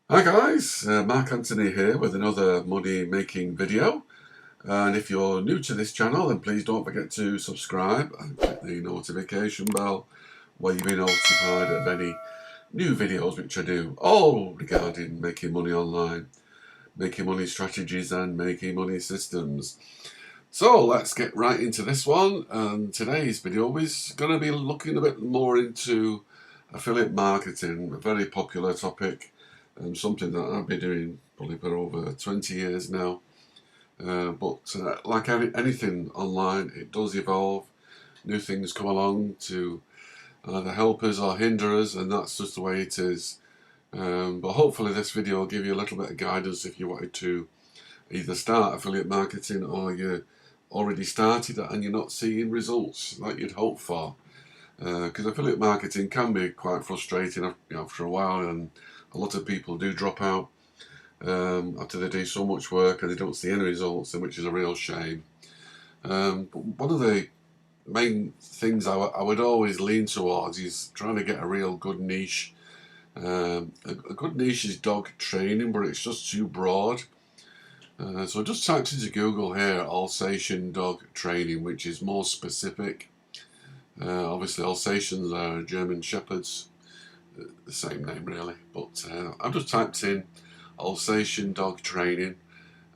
Hi guys, Mark Anthony here with another money making video, and if you're new to this channel then please don't forget to subscribe and click the notification bell where you'll be notified of any new videos which I do, all regarding making money online, making money strategies and making money systems. So let's get right into this one, and today's video is going to be looking a bit more into affiliate marketing, a very popular topic and something that I've been doing probably for over 20 years now. But like anything online, it does evolve. New things come along to either help us or hinder us, and that's just the way it is. But hopefully this video will give you a little bit of guidance if you wanted to either start affiliate marketing or you already started it and you're not seeing results like you'd hope for. Because affiliate marketing can be quite frustrating after a while, and a lot of people do drop out after they do so much work and they don't see any results, which is a real shame. But one of the main things I would always lean towards is trying to get a real good niche. A good niche is dog training, but it's just too broad. So I just typed into Google here Alsatian dog training, which is more specific. Obviously Alsatians are German Shepherds, the same name really, but I've just typed in Alsatian dog training,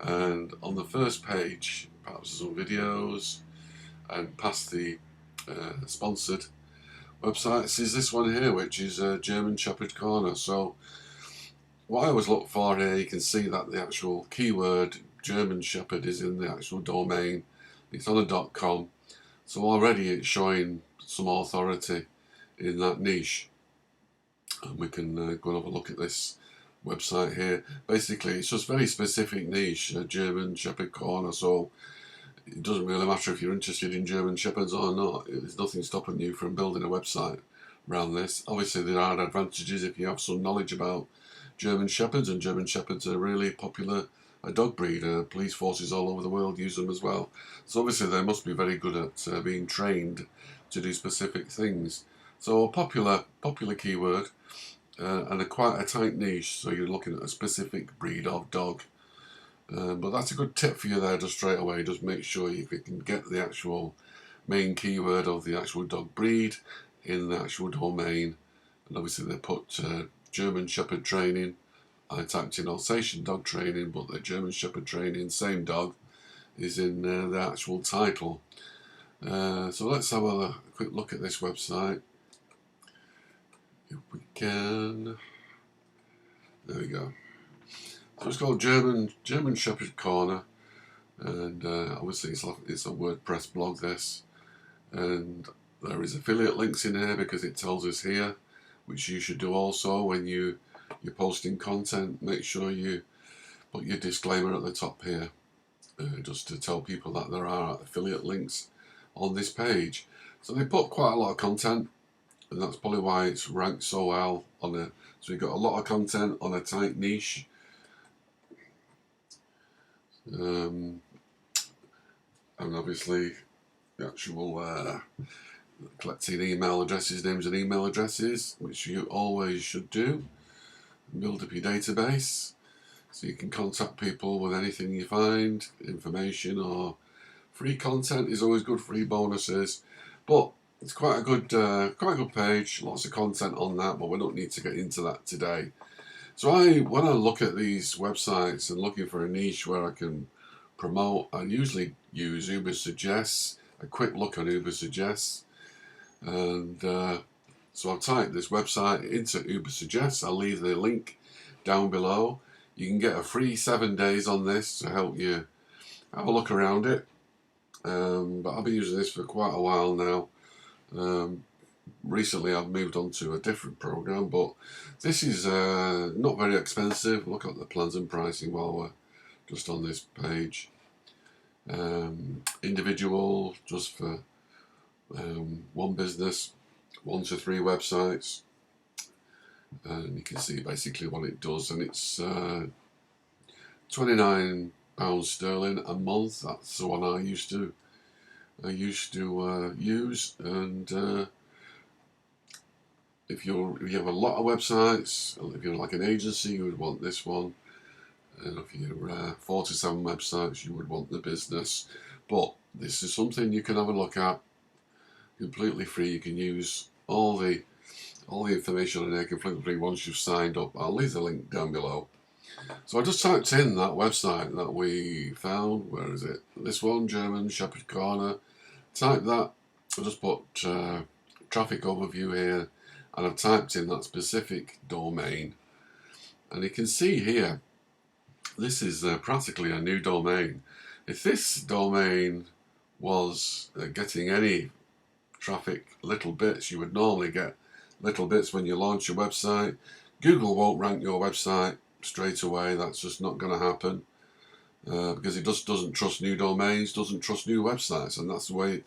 and on the first page perhaps some videos, and past the sponsored websites is this one here, which is German Shepherd Corner. So what I always look for here, you can see that the actual keyword German Shepherd is in the actual domain. It's on a .com, so already it's showing some authority in that niche. And we can go and have a look at this website here. Basically, it's just very specific niche, German Shepherd Corner, so it doesn't really matter if you're interested in German Shepherds or not. There's nothing stopping you from building a website around this. Obviously, there are advantages if you have some knowledge about German Shepherds, and German Shepherds are a really popular dog breed. Police forces all over the world use them as well. So obviously they must be very good at being trained to do specific things. So a popular keyword, and quite a tight niche, so you're looking at a specific breed of dog. But that's a good tip for you there just straight away. Just make sure if you can get the actual main keyword of the actual dog breed in the actual domain. And obviously they put German Shepherd training. I typed in Alsatian dog training, but the German Shepherd training, same dog, is in the actual title. So let's have a quick look at this website. If we can. There we go. So it's called German Shepherd Corner, and obviously it's a WordPress blog, this, and there is affiliate links in here because it tells us here, which you should do also when you're posting content. Make sure you put your disclaimer at the top here, just to tell people that there are affiliate links on this page. So they put quite a lot of content, and that's probably why it's ranked so well on it. So you've got a lot of content on a tight niche. And obviously the actual collecting email addresses, names and email addresses, which you always should do. Build up your database so you can contact people with anything you find, information or free content is always good, free bonuses. But it's quite a good page, lots of content on that, but we don't need to get into that today. So when I look at these websites and looking for a niche where I can promote, I usually use Uber Suggests, a quick look on Uber Suggests, and so I've typed this website into Uber Suggests. I'll leave the link down below. You can get a free 7 days on this to help you have a look around it, but I've been using this for quite a while now. Recently I've moved on to a different program, but this is not very expensive. Look at the plans and pricing while we're just on this page. Individual, just for one business, 1 to 3 websites, and you can see basically what it does, and it's £29 sterling a month. That's the one I used to use, and if you have a lot of websites, if you're like an agency, you would want this one. And if you're 47 websites, you would want the business. But this is something you can have a look at, completely free. You can use all the information on there completely free once you've signed up. I'll leave the link down below. So I just typed in that website that we found. Where is it? This one, German Shepherd Corner. Type that. I just put traffic overview here, and I've typed in that specific domain. And you can see here, this is practically a new domain. If this domain was getting any traffic, little bits, you would normally get little bits when you launch your website. Google won't rank your website straight away. That's just not going to happen because it just doesn't trust new domains, doesn't trust new websites, and that's the way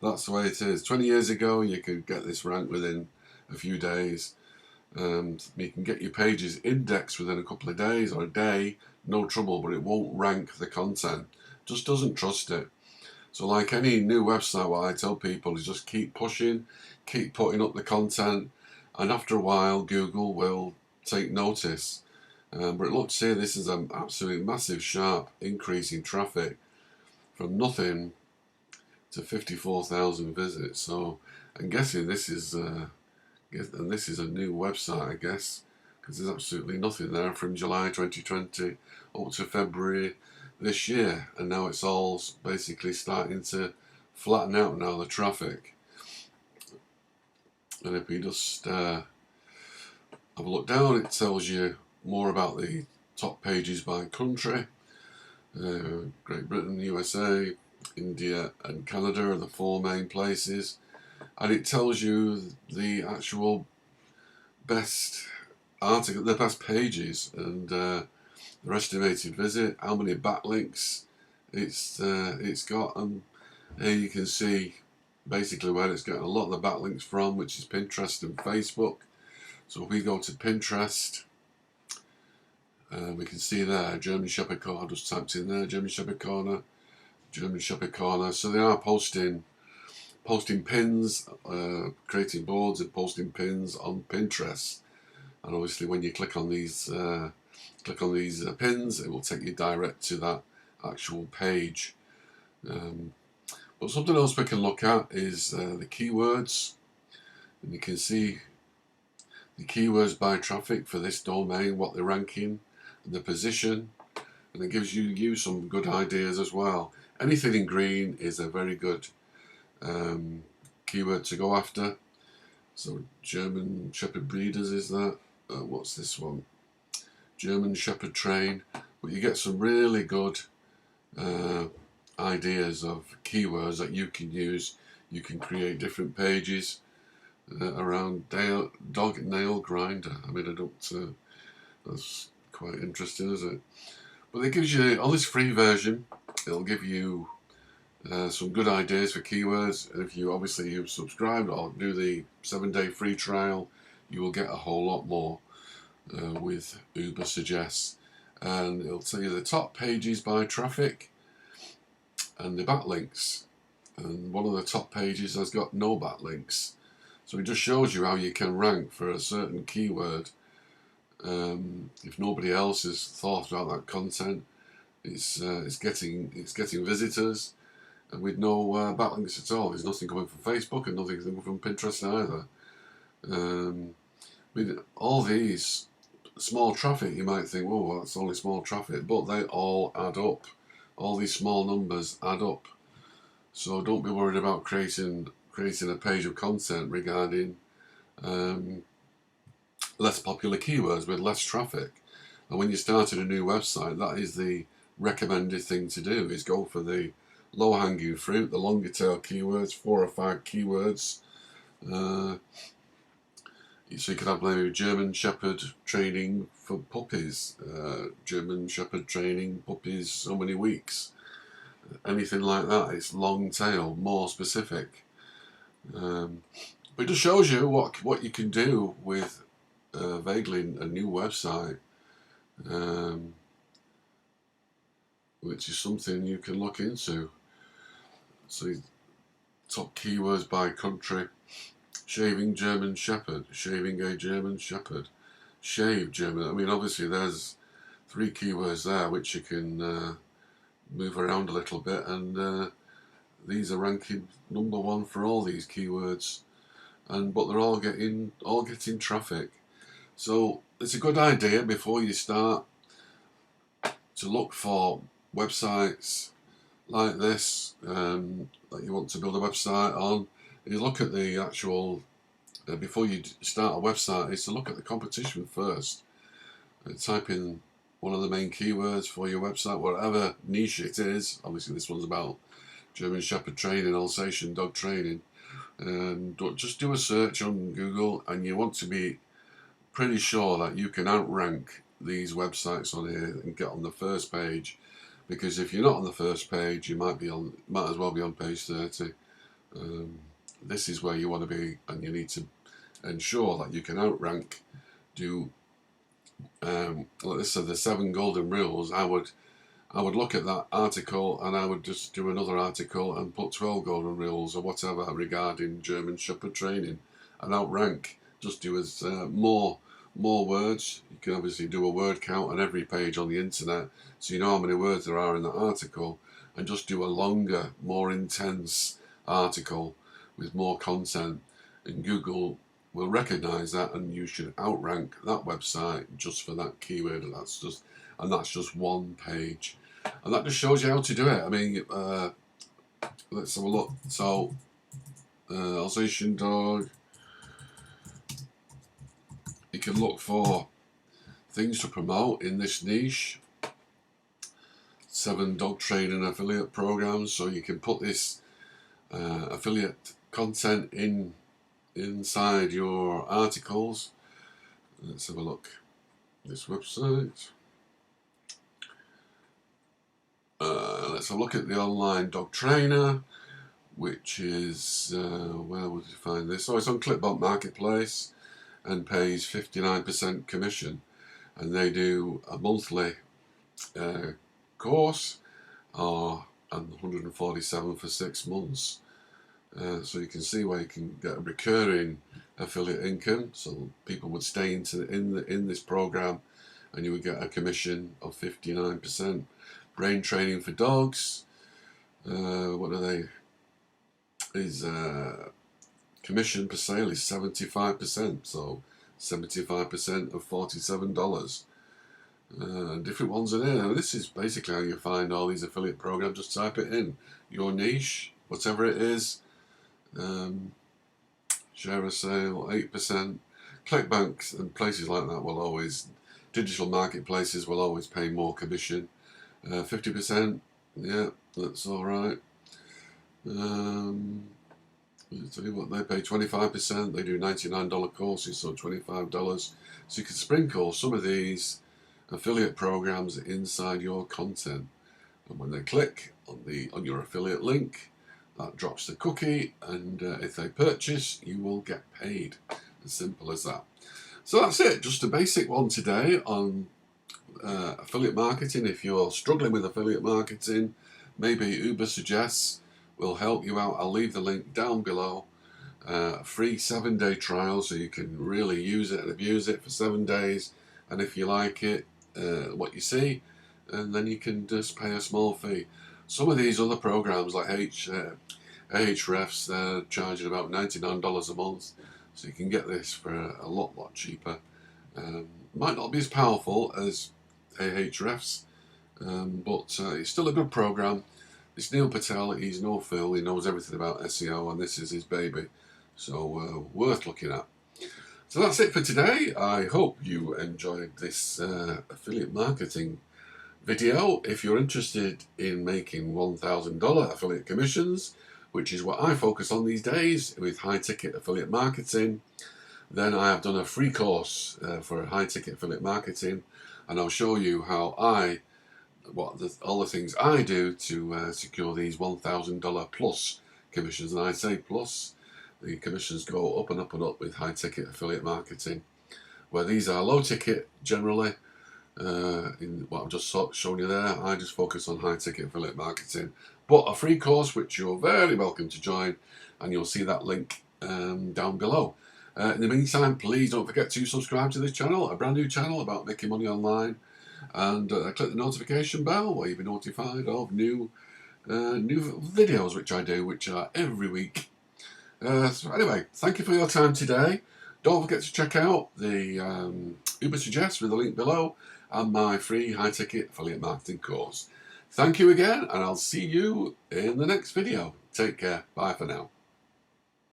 it is. 20 years ago, you could get this ranked within a few days. You can get your pages indexed within a couple of days or a day, no trouble, but it won't rank the content. Just doesn't trust it. So like any new website, what I tell people is just keep pushing, keep putting up the content, and after a while Google will take notice. But it looks here, this is an absolutely massive, sharp increase in traffic from nothing to 54,000 visits. So I'm guessing this is a new website, I guess, because there's absolutely nothing there from July 2020 up to February this year, and now it's all basically starting to flatten out now, the traffic. And if we just have a look down, it tells you more about the top pages by country. Great Britain, USA, India and Canada are the 4 main places, and it tells you the actual best article, the best pages, and their estimated visit, how many backlinks it's got, and here you can see basically where it's getting a lot of the backlinks from, which is Pinterest and Facebook. So if we go to Pinterest, we can see there German Shepherd Corner. I just typed in there German Shepherd Corner, German Shepherd Corner. So they are posting pins, creating boards and posting pins on Pinterest. And obviously, when you click on these pins, it will take you direct to that actual page. But something else we can look at is the keywords, and you can see the keywords by traffic for this domain, what they're ranking, and the position, and it gives you some good ideas as well. Anything in green is a very good keyword to go after. So German Shepherd breeders is that. What's this one? German Shepherd train. But you get some really good ideas of keywords that you can use. You can create different pages around dog nail grinder. I mean, I don't. That's quite interesting, isn't it? But it gives you, on this free version, it'll give you some good ideas for keywords. And if you've subscribed or do the 7-day free trial, you will get a whole lot more with Uber Suggests. And it'll tell you the top pages by traffic and the backlinks. And one of the top pages has got no backlinks. So it just shows you how you can rank for a certain keyword. If nobody else has thought about that content, it's getting visitors, and with no backlinks at all. There's nothing coming from Facebook and nothing coming from Pinterest either. With all these small traffic, you might think, well, that's only small traffic, but they all add up. All these small numbers add up. So don't be worried about creating a page of content regarding less popular keywords with less traffic. And when you're starting a new website, that is the recommended thing to do, is go for the low-hanging fruit, the longer tail keywords, 4 or 5 keywords. So you could have maybe German Shepherd training for puppies, German Shepherd training puppies so many weeks, anything like that. It's long tail, more specific. But it just shows you what you can do with vaguely a new website, which is something you can look into. So top keywords by country. Shaving German Shepherd, shaving a German Shepherd, shave German. I mean, obviously there's 3 keywords there which you can move around a little bit, and these are ranking #1 for all these keywords, but they're all getting traffic. So it's a good idea before you start to look for websites like this that you want to build a website on. You look at the actual before you start a website, is to look at the competition first. Type in one of the main keywords for your website, whatever niche it is. Obviously this one's about German Shepherd training, Alsatian dog training, and just do a search on Google, and you want to be pretty sure that you can outrank these websites on here and get on the first page, because if you're not on the first page, you might as well be on page 30. This is where you want to be, and you need to ensure that you can outrank. Like this said, the 7 golden rules. I would look at that article, and I would just do another article and put 12 golden rules or whatever regarding German Shepherd training, and outrank. Just do as more words. You can obviously do a word count on every page on the internet, so you know how many words there are in that article, and just do a longer, more intense article with more content, and Google will recognize that, and you should outrank that website just for that keyword. And that's just 1 page, and that just shows you how to do it. I mean, let's have a look. So Alsatian dog, you can look for things to promote in this niche. 7 dog training affiliate programs, so you can put this affiliate content inside your articles. Let's have a look. This website. Let's have a look at the online dog trainer, which is where would you find this? Oh, it's on Clipboard Marketplace and pays 59% commission, and they do a monthly course, and 147 for 6 months. So you can see where you can get a recurring affiliate income. So people would stay in this program, and you would get a commission of 59%. Brain training for dogs. What are they? Is commission per sale is 75%. So 75% of $47. Different ones in there. Now, this is basically how you find all these affiliate programs. Just type it in, your niche, whatever it is. Share a sale, 8%. Clickbanks and places like that will always, digital marketplaces will always pay more commission. 50%, yeah, that's alright. I'll tell you what, they pay 25%. They do $99 courses, so $25. So you can sprinkle some of these affiliate programs inside your content, and when they click on your affiliate link, that drops the cookie, and if they purchase, you will get paid. As simple as that. So that's it, just a basic one today on affiliate marketing. If you're struggling with affiliate marketing, maybe Uber Suggests will help you out. I'll leave the link down below. A free 7-day trial, so you can really use it and abuse it for 7 days, and if you like it, what you see, and then you can just pay a small fee. Some of these other programs like Ahrefs, they're charging about $99 a month, so you can get this for a lot cheaper. Might not be as powerful as Ahrefs, but it's still a good program. It's Neil Patel, he's no Phil, he knows everything about SEO, and this is his baby, so worth looking at. So that's it for today. I hope you enjoyed this affiliate marketing video. If you're interested in making $1,000 affiliate commissions, which is what I focus on these days with high ticket affiliate marketing, then I have done a free course for high ticket affiliate marketing, and I'll show you how all the things I do to secure these $1,000 plus commissions. And I say plus, the commissions go up and up and up with high ticket affiliate marketing, where these are low ticket generally. In what I've just shown you there, I just focus on high ticket affiliate marketing. But a free course which you're very welcome to join, and you'll see that link down below. In the meantime, please don't forget to subscribe to this channel, a brand new channel about making money online, and click the notification bell where you'll be notified of new videos which I do, which are every week. So anyway, thank you for your time today. Don't forget to check out the Uber Suggest with the link below and my free high-ticket affiliate marketing course. Thank you again, and I'll see you in the next video. Take care. Bye for now.